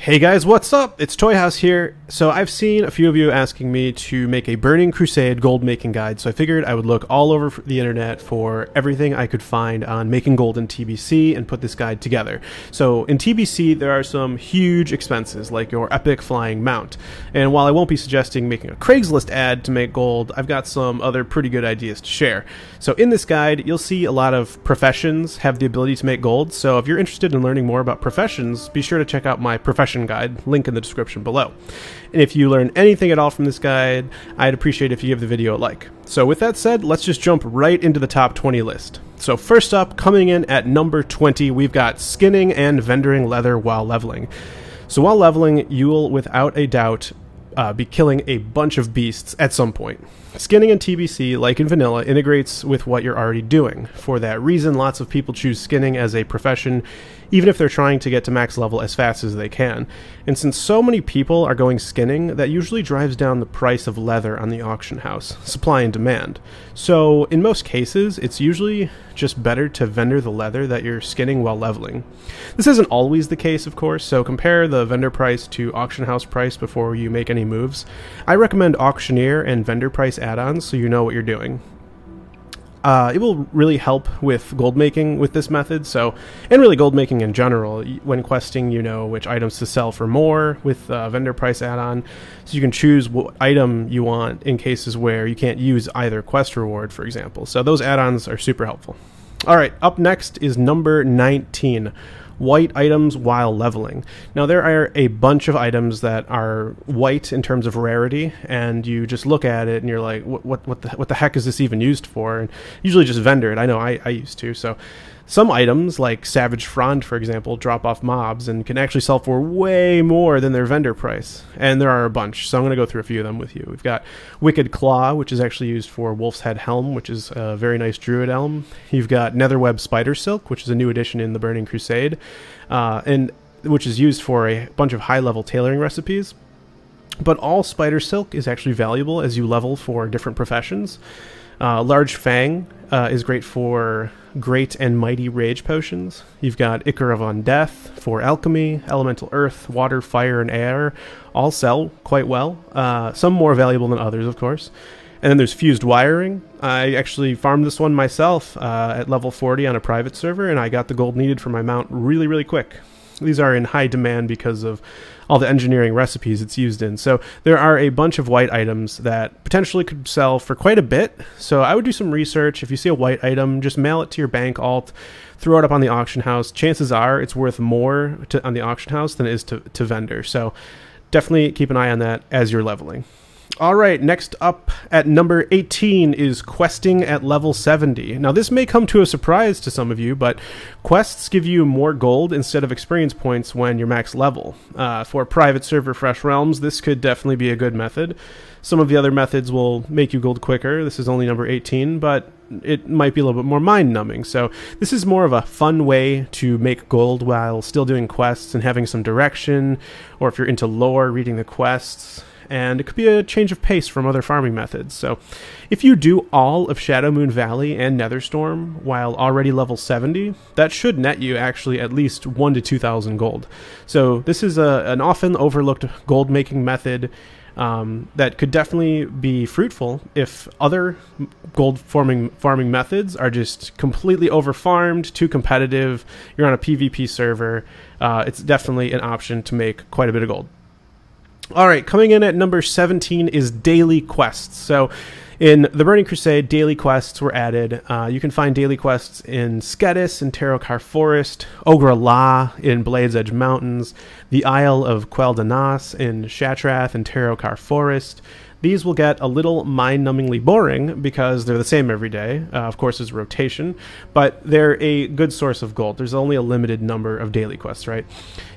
Hey guys, what's up? It's Toyhouze here. So I've seen a few of you asking me to make a Burning Crusade gold making guide, so I figured I would look all over the internet for everything I could find on making gold in TBC and put this guide together. So in TBC there are some huge expenses like your epic flying mount, and while I won't be suggesting making a Craigslist ad to make gold, I've got some other pretty good ideas to share. So in this guide you'll see a lot of professions have the ability to make gold, so if you're interested in learning more about professions, be sure to check out my profession guide, link in the description below. And if you learn anything at all from this guide, I'd appreciate if you give the video a like. So with that said, let's just jump right into the top 20 list. So first up, coming in at number 20, we've got skinning and vendoring leather while leveling. So while leveling, you'll without a doubt be killing a bunch of beasts at some point. Skinning in TBC, like in vanilla, integrates with what you're already doing. For that reason, lots of people choose skinning as a profession, even if they're trying to get to max level as fast as they can. And since so many people are going skinning, that usually drives down the price of leather on the auction house, supply and demand. So in most cases, it's usually just better to vendor the leather that you're skinning while leveling. This isn't always the case, of course, so compare the vendor price to auction house price before you make any moves. I recommend auctioneer and vendor price add-ons so you know what you're doing. It will really help with gold making with this method, and really gold making in general. When questing, you know which items to sell for more with vendor price add-on, so you can choose what item you want in cases where you can't use either quest reward, for example. So those add-ons are super helpful. Alright, up next is number 19. White items while leveling. Now there are a bunch of items that are white in terms of rarity, and you just look at it and you're like, what the heck is this even used for? And usually just vendor it. I know I used to. So some items like Savage Frond, for example, drop off mobs and can actually sell for way more than their vendor price. And there are a bunch, so I'm going to go through a few of them with you. We've got Wicked Claw, which is actually used for Wolf's Head Helm, which is a very nice druid elm. You've got Netherweb Spider Silk, which is a new addition in the Burning Crusade, and which is used for a bunch of high-level tailoring recipes. But all Spider Silk is actually valuable as you level for different professions. Large Fang is great for Great and Mighty Rage Potions. You've got Ichor of Undeath for Alchemy, Elemental Earth, Water, Fire, and Air. All sell quite well. Some more valuable than others, of course. And then there's Fused Wiring. I actually farmed this one myself at level 40 on a private server, and I got the gold needed for my mount really, really quick. These are in high demand because of all the engineering recipes it's used in. So there are a bunch of white items that potentially could sell for quite a bit. So I would do some research. If you see a white item, just mail it to your bank alt, throw it up on the auction house. Chances are it's worth more on the auction house than it is to vendor. So definitely keep an eye on that as you're leveling. All right, next up at number 18 is questing at level 70. Now, this may come to a surprise to some of you, but quests give you more gold instead of experience points when you're max level. For private server Fresh Realms, this could definitely be a good method. Some of the other methods will make you gold quicker. This is only number 18, but it might be a little bit more mind-numbing. So this is more of a fun way to make gold while still doing quests and having some direction, or if you're into lore, reading the quests. And it could be a change of pace from other farming methods. So if you do all of Shadowmoon Valley and Netherstorm while already level 70, that should net you actually at least 1,000 to 2,000 gold. So this is an often overlooked gold making method that could definitely be fruitful if other gold farming methods are just completely overfarmed, too competitive, you're on a PvP server. It's definitely an option to make quite a bit of gold. All right, coming in at number 17 is daily quests. So in the Burning Crusade, daily quests were added. You can find daily quests in Skedis in Terokar Forest, Ogra La in Blades Edge Mountains, the Isle of Quel'Danas in Shatrath and Terokar Forest. These will get a little mind-numbingly boring because they're the same every day. Of course, there's rotation, but they're a good source of gold. There's only a limited number of daily quests, right?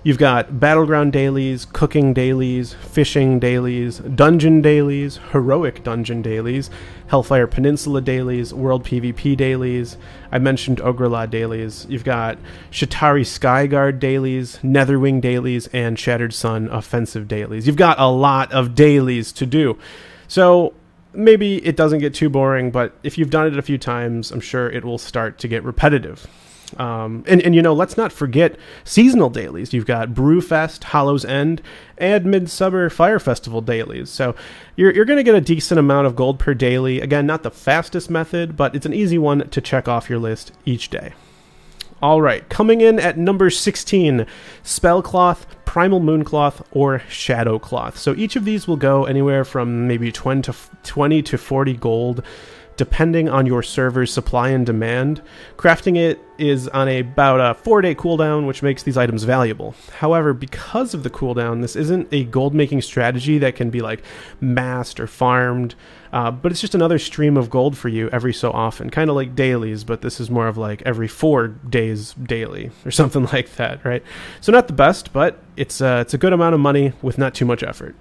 You've got battleground dailies, cooking dailies, fishing dailies, dungeon dailies, heroic dungeon dailies, Hellfire Peninsula dailies, World PvP dailies. I mentioned Ograla dailies. You've got Shatari Skyguard dailies, Netherwing dailies, and Shattered Sun offensive dailies. You've got a lot of dailies to do. So maybe it doesn't get too boring, but if you've done it a few times, I'm sure it will start to get repetitive. And you know, let's not forget seasonal dailies. You've got Brewfest, Hollow's End, and Midsummer Fire Festival dailies. So you're going to get a decent amount of gold per daily. Again, not the fastest method, but it's an easy one to check off your list each day. All right, coming in at number 16, Spellcloth, Primal Mooncloth, or Shadowcloth. So each of these will go anywhere from maybe 20 to 40 gold, depending on your server's supply and demand. Crafting it is on about a 4-day cooldown, which makes these items valuable. However, because of the cooldown, this isn't a gold-making strategy that can be like massed or farmed, but it's just another stream of gold for you every so often. Kind of like dailies, but this is more of like every 4 days daily or something like that, right? So not the best, but it's a good amount of money with not too much effort.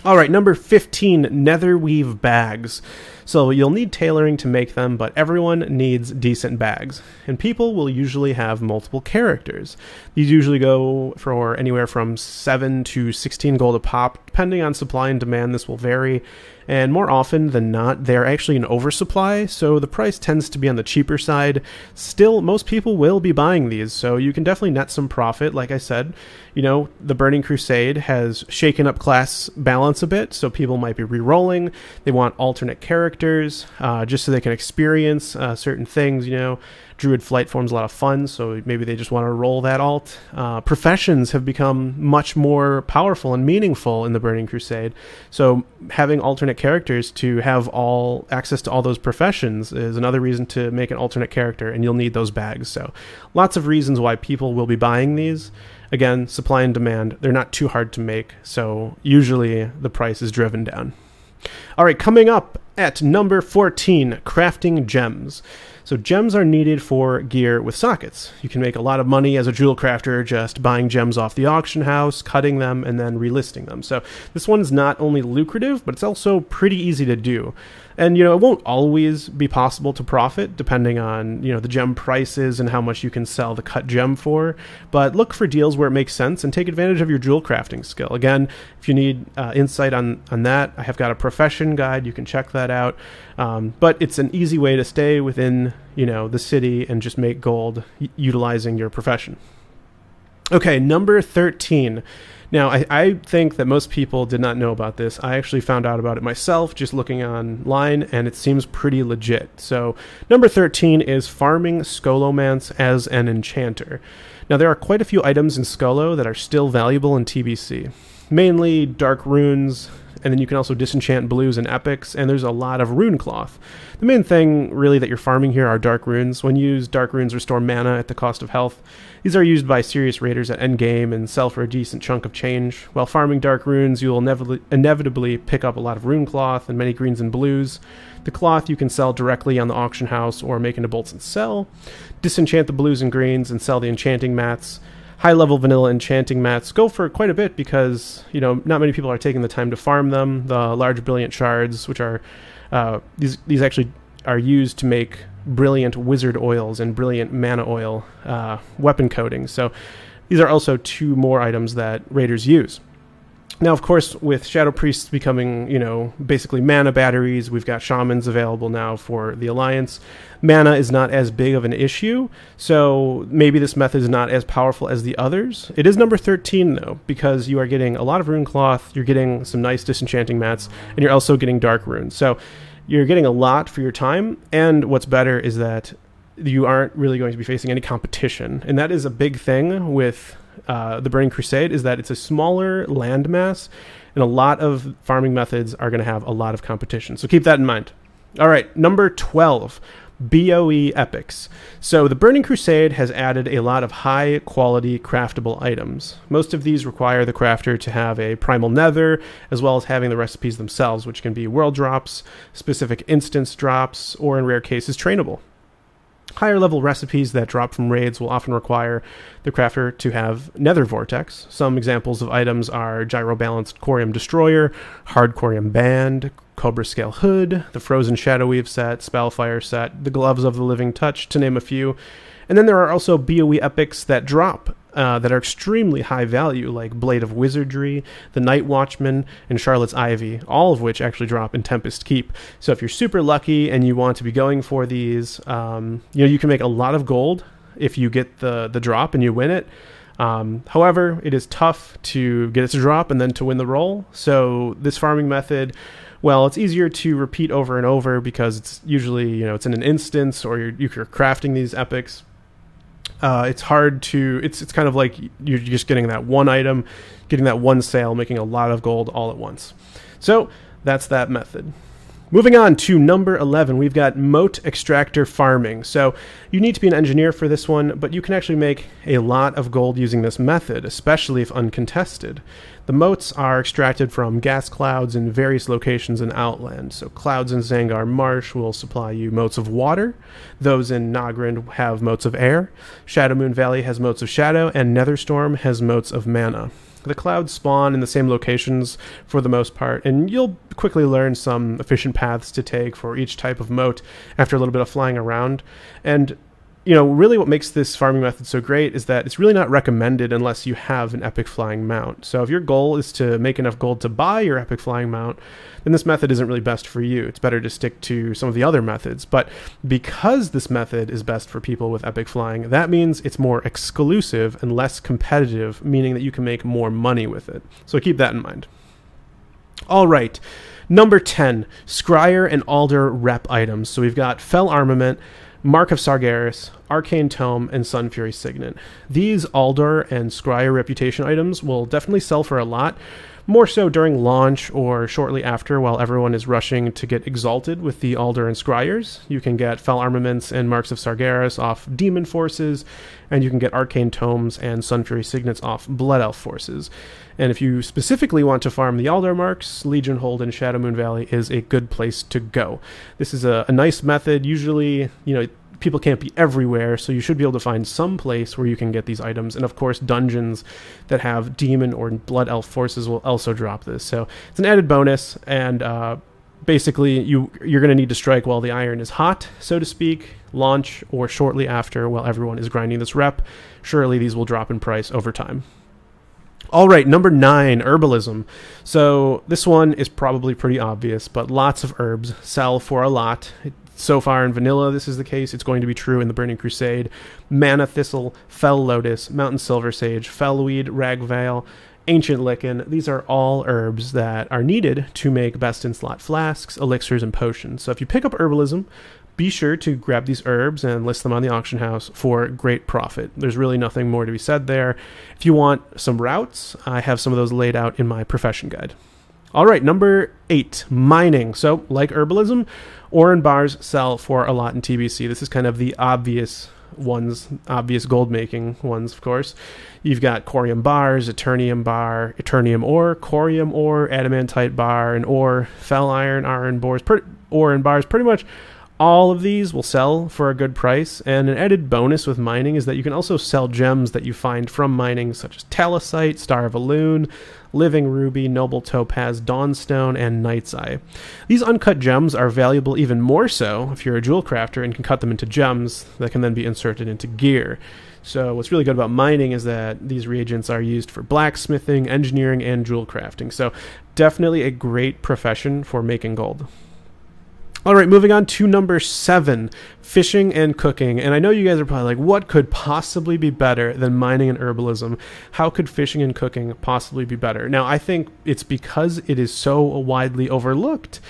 All right, number 15, Netherweave Bags. So you'll need tailoring to make them, but everyone needs decent bags. And people will usually have multiple characters. These usually go for anywhere from 7 to 16 gold a pop. Depending on supply and demand, this will vary. And more often than not, they're actually in oversupply, so the price tends to be on the cheaper side. Still, most people will be buying these, so you can definitely net some profit. Like I said, you know, the Burning Crusade has shaken up class balance a bit, so people might be re-rolling. They want alternate characters, just so they can experience certain things, you know. Druid Flight Form's a lot of fun, so maybe they just want to roll that alt. Professions have become much more powerful and meaningful in the Burning Crusade, so having alternate characters to have all access to all those professions is another reason to make an alternate character, and you'll need those bags. So lots of reasons why people will be buying these. Again, supply and demand, they're not too hard to make, so usually the price is driven down. All right, coming up at number 14, crafting gems. So gems are needed for gear with sockets. You can make a lot of money as a jewel crafter just buying gems off the auction house, cutting them, and then relisting them. So this one's not only lucrative, but it's also pretty easy to do. And, you know, it won't always be possible to profit depending on, you know, the gem prices and how much you can sell the cut gem for. But look for deals where it makes sense and take advantage of your jewel crafting skill. Again, if you need insight on that, I have got a profession guide. You can check that out. But it's an easy way to stay within, you know, the city and just make gold utilizing your profession. Okay, number 13. Now, I think that most people did not know about this. I actually found out about it myself just looking online, and it seems pretty legit. So, number 13 is farming Scholomance as an enchanter. Now, there are quite a few items in Scholo that are still valuable in TBC. Mainly dark runes, and then you can also disenchant blues and epics, and there's a lot of rune cloth. The main thing, really, that you're farming here are dark runes. When used, dark runes restore mana at the cost of health. These are used by serious raiders at endgame and sell for a decent chunk of change. While farming dark runes, you will inevitably pick up a lot of rune cloth and many greens and blues. The cloth you can sell directly on the auction house or make into bolts and sell. Disenchant the blues and greens and sell the enchanting mats. High-level vanilla enchanting mats go for quite a bit because, you know, not many people are taking the time to farm them. The large brilliant shards, which are these actually are used to make brilliant wizard oils and brilliant mana oil weapon coatings. So these are also 2 more items that raiders use. Now, of course, with Shadow Priests becoming, you know, basically mana batteries, we've got Shamans available now for the Alliance. Mana is not as big of an issue, so maybe this method is not as powerful as the others. It is number 13, though, because you are getting a lot of rune cloth, you're getting some nice disenchanting mats, and you're also getting dark runes. So you're getting a lot for your time, and what's better is that you aren't really going to be facing any competition, and that is a big thing with the Burning Crusade, is that it's a smaller landmass, and a lot of farming methods are going to have a lot of competition. So keep that in mind. All right, number 12, BoE Epics. So the Burning Crusade has added a lot of high-quality craftable items. Most of these require the crafter to have a primal nether, as well as having the recipes themselves, which can be world drops, specific instance drops, or in rare cases, trainable. Higher level recipes that drop from raids will often require the crafter to have Nether Vortex. Some examples of items are Gyro Balanced Corium Destroyer, Hard Corium Band, Cobra Scale Hood, the Frozen Shadowweave set, Spellfire set, the Gloves of the Living Touch, to name a few. And then there are also BoE Epics that drop that are extremely high value, like Blade of Wizardry, the Night Watchman, and Charlotte's Ivy, all of which actually drop in Tempest Keep. So if you're super lucky and you want to be going for these, you know, you can make a lot of gold if you get the drop and you win it. However, it is tough to get it to drop and then to win the roll. So this farming method, well, it's easier to repeat over and over because it's usually, it's in an instance, or you're crafting these epics. It's hard to, it's kind of like you're just getting that one item, getting that one sale, making a lot of gold all at once. So that's that method. Moving on to number 11, we've got Mote Extractor Farming. So you need to be an engineer for this one, but you can actually make a lot of gold using this method, especially if uncontested. The motes are extracted from gas clouds in various locations in Outland. So clouds in Zangar Marsh will supply you motes of water. Those in Nogrind have motes of air. Shadowmoon Valley has motes of shadow, and Netherstorm has motes of mana. The clouds spawn in the same locations for the most part, and you'll quickly learn some efficient paths to take for each type of mote after a little bit of flying around. And really what makes this farming method so great is that it's really not recommended unless you have an epic flying mount. So if your goal is to make enough gold to buy your epic flying mount, then this method isn't really best for you. It's better to stick to some of the other methods. But because this method is best for people with epic flying, that means it's more exclusive and less competitive, meaning that you can make more money with it. So keep that in mind. All right. Number 10, Scryer and Aldor rep items. So we've got Fell Armament, Mark of Sargeras, Arcane Tome, and Sun Fury Signet. These Aldor and Scryer reputation items will definitely sell for a lot, more so during launch or shortly after while everyone is rushing to get exalted with the Aldor and Scryers. You can get Fell Armaments and Marks of Sargeras off Demon Forces, and you can get Arcane Tomes and Sun Fury Signets off Blood Elf Forces. And if you specifically want to farm the Aldor marks, Legion Hold in Shadowmoon Valley is a good place to go. This is a nice method. Usually, people can't be everywhere, so you should be able to find some place where you can get these items. And of course, dungeons that have Demon or Blood Elf forces will also drop this. So it's an added bonus, and basically you're going to need to strike while the iron is hot, so to speak, launch or shortly after while everyone is grinding this rep. Surely these will drop in price over time. All right, number 9, Herbalism. So this one is probably pretty obvious, but lots of herbs sell for a lot. So far in vanilla, this is the case. It's going to be true in the Burning Crusade. Mana Thistle, Fell Lotus, Mountain Silver Sage, Fellweed, Ragvale, Ancient Lichen. These are all herbs that are needed to make best-in-slot flasks, elixirs, and potions. So if you pick up Herbalism, be sure to grab these herbs and list them on the auction house for great profit. There's really nothing more to be said there. If you want some routes, I have some of those laid out in my profession guide. All right, number 8, mining. So like Herbalism, ore and bars sell for a lot in TBC. This is kind of the obvious ones, obvious gold making ones, of course. You've got corium bars, eternium bar, eternium ore, corium ore, adamantite bar, and ore, fell iron, iron bars, ore and bars. Pretty much all of these will sell for a good price, and an added bonus with mining is that you can also sell gems that you find from mining, such as Talosite, Star of Elune, Living Ruby, Noble Topaz, Dawnstone, and Night's Eye. These uncut gems are valuable even more so if you're a jewel crafter and can cut them into gems that can then be inserted into gear. So what's really good about mining is that these reagents are used for blacksmithing, engineering, and jewel crafting. So definitely a great profession for making gold. All right, moving on to number 7, fishing and cooking. And I know you guys are probably like, what could possibly be better than mining and herbalism? How could fishing and cooking possibly be better? Now, I think it's because it is so widely overlooked.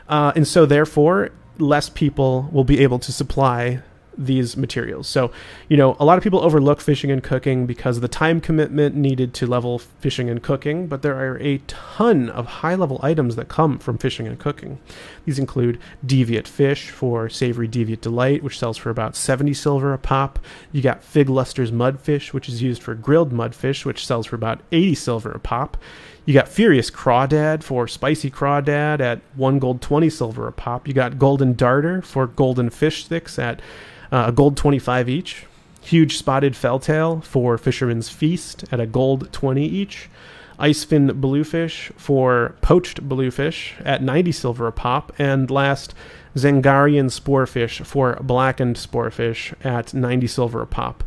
And so therefore, less people will be able to supply these materials. So, a lot of people overlook fishing and cooking because of the time commitment needed to level fishing and cooking, but there are a ton of high-level items that come from fishing and cooking. These include Deviate Fish for Savory Deviate Delight, which sells for about 70 silver a pop. You got Fig Luster's Mudfish, which is used for grilled mudfish, which sells for about 80 silver a pop. You got Furious Crawdad for Spicy Crawdad at 1 gold 20 silver a pop. You got Golden Darter for golden fish sticks at a gold 25 each. Huge Spotted Felltail for Fisherman's Feast at a gold 20 each. Icefin Bluefish for poached bluefish at 90 silver a pop. And last, Zangarian Sporefish for blackened sporefish at 90 silver a pop.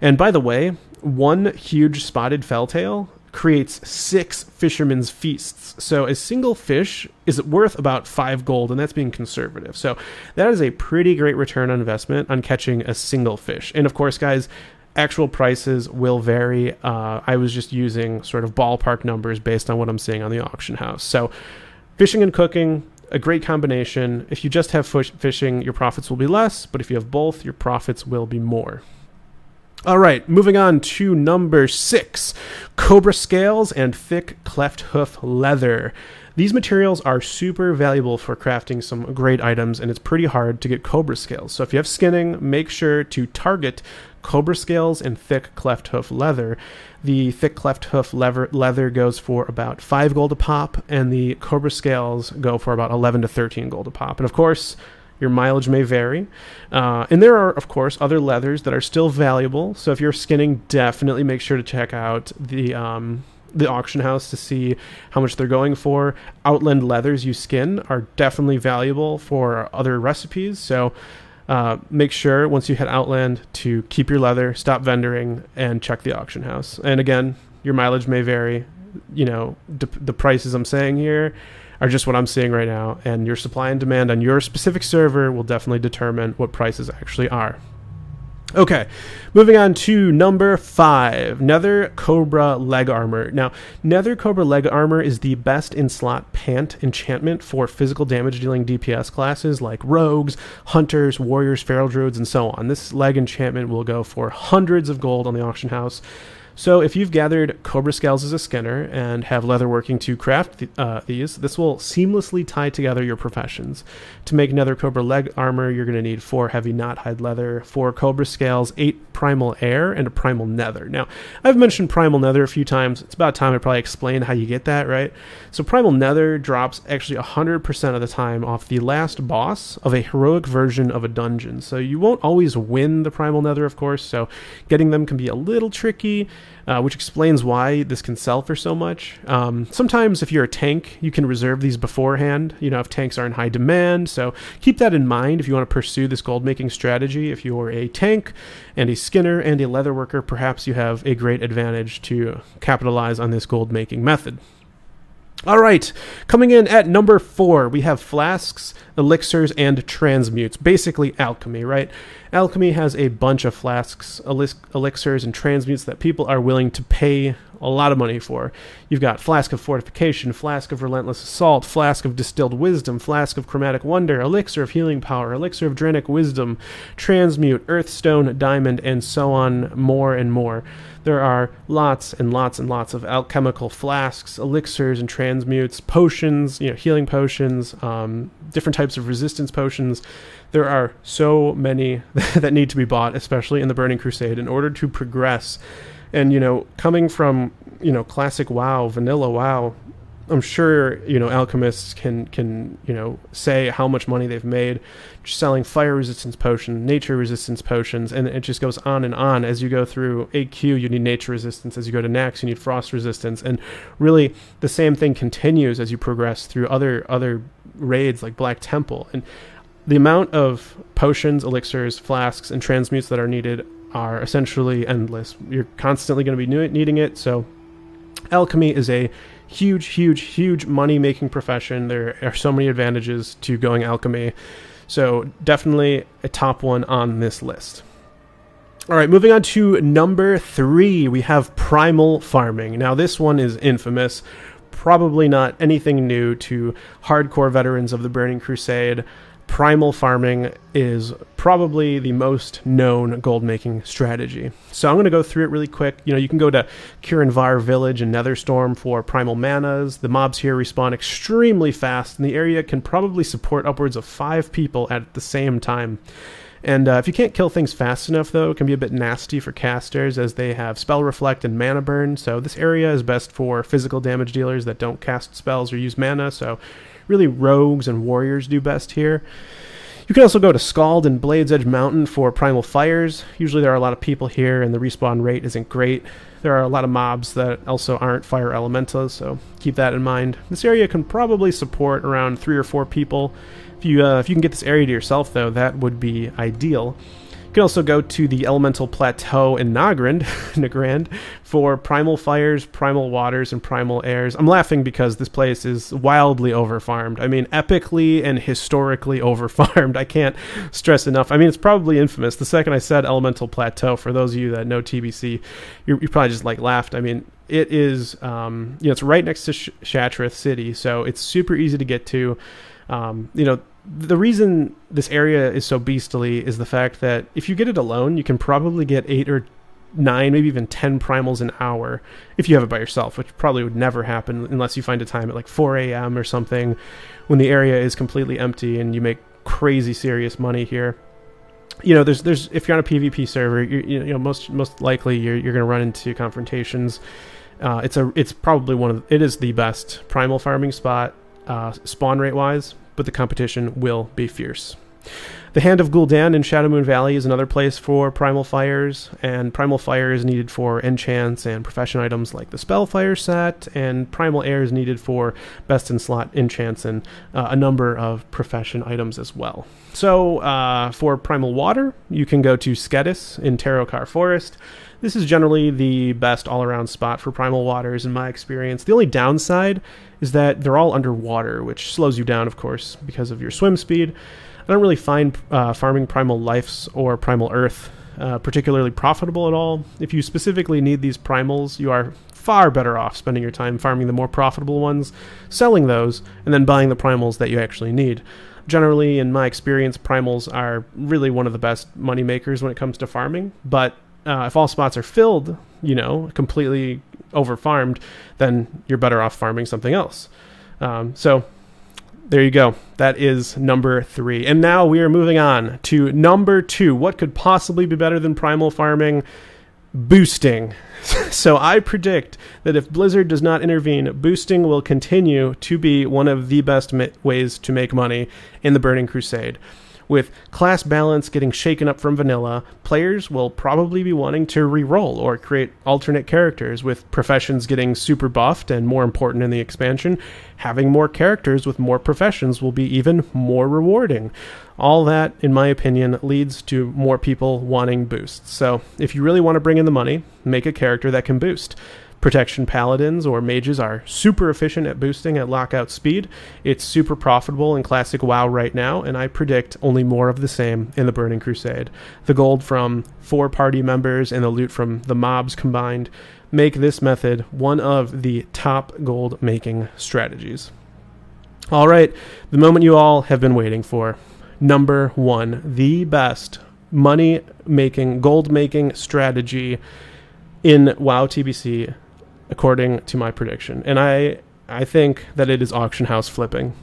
And by the way, one huge Spotted Felltail creates 6 fisherman's feasts. So a single fish is worth about 5 gold, and that's being conservative. So that is a pretty great return on investment on catching a single fish. And of course, guys, actual prices will vary. I was just using sort of ballpark numbers based on what I'm seeing on the auction house. So fishing and cooking, a great combination. If you just have fishing, your profits will be less, but if you have both, your profits will be more. All right, moving on to number 6, Cobra scales and thick Clefthoof leather. These materials are super valuable for crafting some great items, and it's pretty hard to get Cobra scales. So if you have skinning, make sure to target Cobra scales and thick Clefthoof leather. The thick Clefthoof leather goes for about 5 gold a pop, and the Cobra scales go for about 11 to 13 gold a pop. And of course, your mileage may vary. And there are, of course, other leathers that are still valuable. So if you're skinning, definitely make sure to check out the auction house to see how much they're going for. Outland leathers you skin are definitely valuable for other recipes. So make sure once you hit Outland to keep your leather, stop vendoring, and check the auction house. And again, your mileage may vary. You know, the prices I'm saying here are just what I'm seeing right now, and your supply and demand on your specific server will definitely determine what prices actually are. Okay, moving on to number 5, Nethercobra Leg Armor. Now, Nethercobra Leg Armor is the best in-slot pant enchantment for physical damage-dealing DPS classes like rogues, hunters, warriors, feral druids, and so on. This leg enchantment will go for hundreds of gold on the auction house. So if you've gathered Cobra scales as a skinner and have leather working to craft these, this will seamlessly tie together your professions. To make Nethercobra Leg Armor, you're going to need 4 heavy knothide leather, 4 Cobra scales, 8 primal air, and a primal nether. Now, I've mentioned primal nether a few times. It's about time I probably explain how you get that, right? So primal nether drops actually 100% of the time off the last boss of a heroic version of a dungeon. So you won't always win the primal nether, of course, so getting them can be a little tricky. Which explains why this can sell for so much. Sometimes if you're a tank, you can reserve these beforehand, you know, if tanks are in high demand. So keep that in mind if you want to pursue this gold making strategy. If you're a tank and a skinner and a leather worker, perhaps you have a great advantage to capitalize on this gold making method. All right, coming in at number 4, we have Flasks, Elixirs, and Transmutes. Basically alchemy, right? Alchemy has a bunch of flasks, elixirs, and transmutes that people are willing to pay a lot of money for. You've got Flask of Fortification, Flask of Relentless Assault, Flask of Distilled Wisdom, Flask of Chromatic Wonder, Elixir of Healing Power, Elixir of Dranic Wisdom, Transmute, Earthstone, Diamond, and so on, more and more. There are lots and lots and lots of alchemical flasks, elixirs, and transmutes, potions, you know, healing potions, different types of resistance potions. There are so many that need to be bought, especially in the Burning Crusade, in order to progress. And, you know, coming from, you know, classic WoW, vanilla WoW, I'm sure, you know, alchemists can you know, say how much money they've made just selling fire resistance potions, nature resistance potions, and it just goes on and on. As you go through AQ, you need nature resistance. As you go to Nax, you need frost resistance. And really, the same thing continues as you progress through other raids like Black Temple. And the amount of potions, elixirs, flasks, and transmutes that are needed are essentially endless. You're constantly going to be needing it, so alchemy is a huge money-making profession. There are so many advantages to going alchemy, so definitely a top one on this list. All right, moving on to number 3, we have Primal Farming. Now, this one is infamous. Probably not anything new to hardcore veterans of the Burning Crusade. Primal Farming is probably the most known gold-making strategy. So I'm going to go through it really quick. You know, you can go to Kirinvar Village and Netherstorm for primal manas. The mobs here respawn extremely fast, and the area can probably support upwards of 5 people at the same time. And if you can't kill things fast enough, though, it can be a bit nasty for casters, as they have Spell Reflect and Mana Burn. So this area is best for physical damage dealers that don't cast spells or use mana, so really rogues and warriors do best here. You can also go to Scald and Blades Edge Mountain for primal fires. Usually there are a lot of people here and the respawn rate isn't great. There are a lot of mobs that also aren't fire elementals, so keep that in mind. This area can probably support around 3 or 4 people. If you can get this area to yourself, though, that would be ideal. You can also go to the Elemental Plateau in Nagrand for Primal Fires, Primal Waters, and Primal Airs. I'm laughing because this place is wildly overfarmed. I mean, epically and historically overfarmed. I can't stress enough. I mean, it's probably infamous. The second I said Elemental Plateau, for those of you that know TBC, you probably just like laughed. I mean, it is, it's right next to Shattrath City, so it's super easy to get to. The reason this area is so beastly is the fact that if you get it alone, you can probably get 8 or 9, maybe even 10 primals an hour if you have it by yourself, which probably would never happen unless you find a time at like 4 a.m. or something when the area is completely empty and you make crazy serious money here. There's if you're on a PvP server, most likely you're going to run into confrontations. It's probably it is the best primal farming spot spawn rate wise, but the competition will be fierce. The Hand of Gul'dan in Shadowmoon Valley is another place for Primal Fires, and Primal Fire is needed for enchants and profession items like the Spellfire set, and Primal Air is needed for best in slot enchants and a number of profession items as well. So for Primal Water, you can go to Skedis in Terokar Forest. This is generally the best all-around spot for Primal Waters in my experience. The only downside is that they're all underwater, which slows you down, of course, because of your swim speed. I don't really find farming Primal Lives or Primal Earth particularly profitable at all. If you specifically need these primals, you are far better off spending your time farming the more profitable ones, selling those, and then buying the primals that you actually need. Generally, in my experience, primals are really one of the best money makers when it comes to farming, but if all spots are filled, completely over-farmed, then you're better off farming something else. So there you go. That is number 3. And now we are moving on to number 2. What could possibly be better than primal farming? Boosting. So I predict that if Blizzard does not intervene, boosting will continue to be one of the best ways to make money in the Burning Crusade. With class balance getting shaken up from vanilla, players will probably be wanting to re-roll or create alternate characters. With professions getting super buffed and more important in the expansion, having more characters with more professions will be even more rewarding. All that, in my opinion, leads to more people wanting boosts. So if you really want to bring in the money, make a character that can boost. Protection paladins or mages are super efficient at boosting at lockout speed. It's super profitable in classic WoW right now, and I predict only more of the same in the Burning Crusade. The gold from 4 party members and the loot from the mobs combined make this method one of the top gold making strategies. All right, the moment you all have been waiting for. Number 1, the best money making, gold making strategy in WoW TBC, according to my prediction. And I think that it is auction house flipping.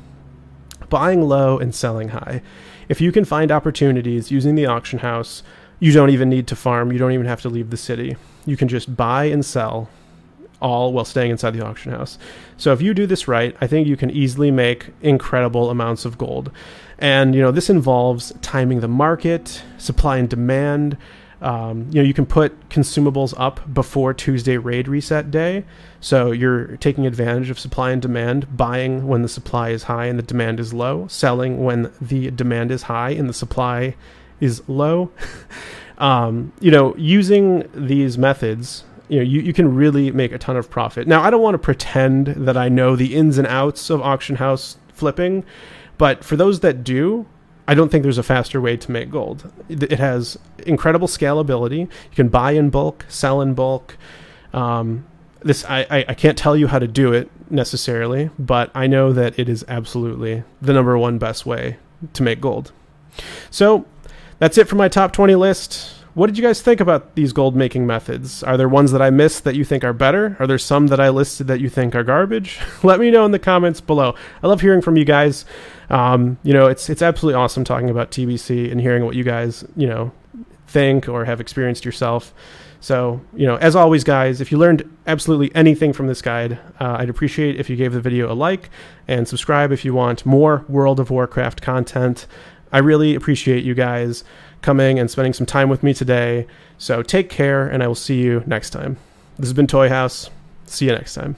Buying low and selling high. If you can find opportunities using the auction house, you don't even need to farm. You don't even have to leave the city. You can just buy and sell all while staying inside the auction house. So if you do this right, I think you can easily make incredible amounts of gold. And, this involves timing the market, supply and demand. You can put consumables up before Tuesday raid reset day, so you're taking advantage of supply and demand, buying when the supply is high and the demand is low, selling when the demand is high and the supply is low. Using these methods, you can really make a ton of profit. Now, I don't want to pretend that I know the ins and outs of auction house flipping, but for those that do, I don't think there's a faster way to make gold. It has incredible scalability. You can buy in bulk, sell in bulk. I can't tell you how to do it necessarily, but I know that it is absolutely the number 1 best way to make gold. So that's it for my top 20 list. What did you guys think about these gold making methods? Are there ones that I missed that you think are better? Are there some that I listed that you think are garbage? Let me know in the comments below. I love hearing from you guys. It's absolutely awesome talking about TBC and hearing what you guys, think or have experienced yourself. So, as always, guys, if you learned absolutely anything from this guide, I'd appreciate if you gave the video a like and subscribe if you want more World of Warcraft content. I really appreciate you guys coming and spending some time with me today. So take care, and I will see you next time. This has been Toyhouze. See you next time.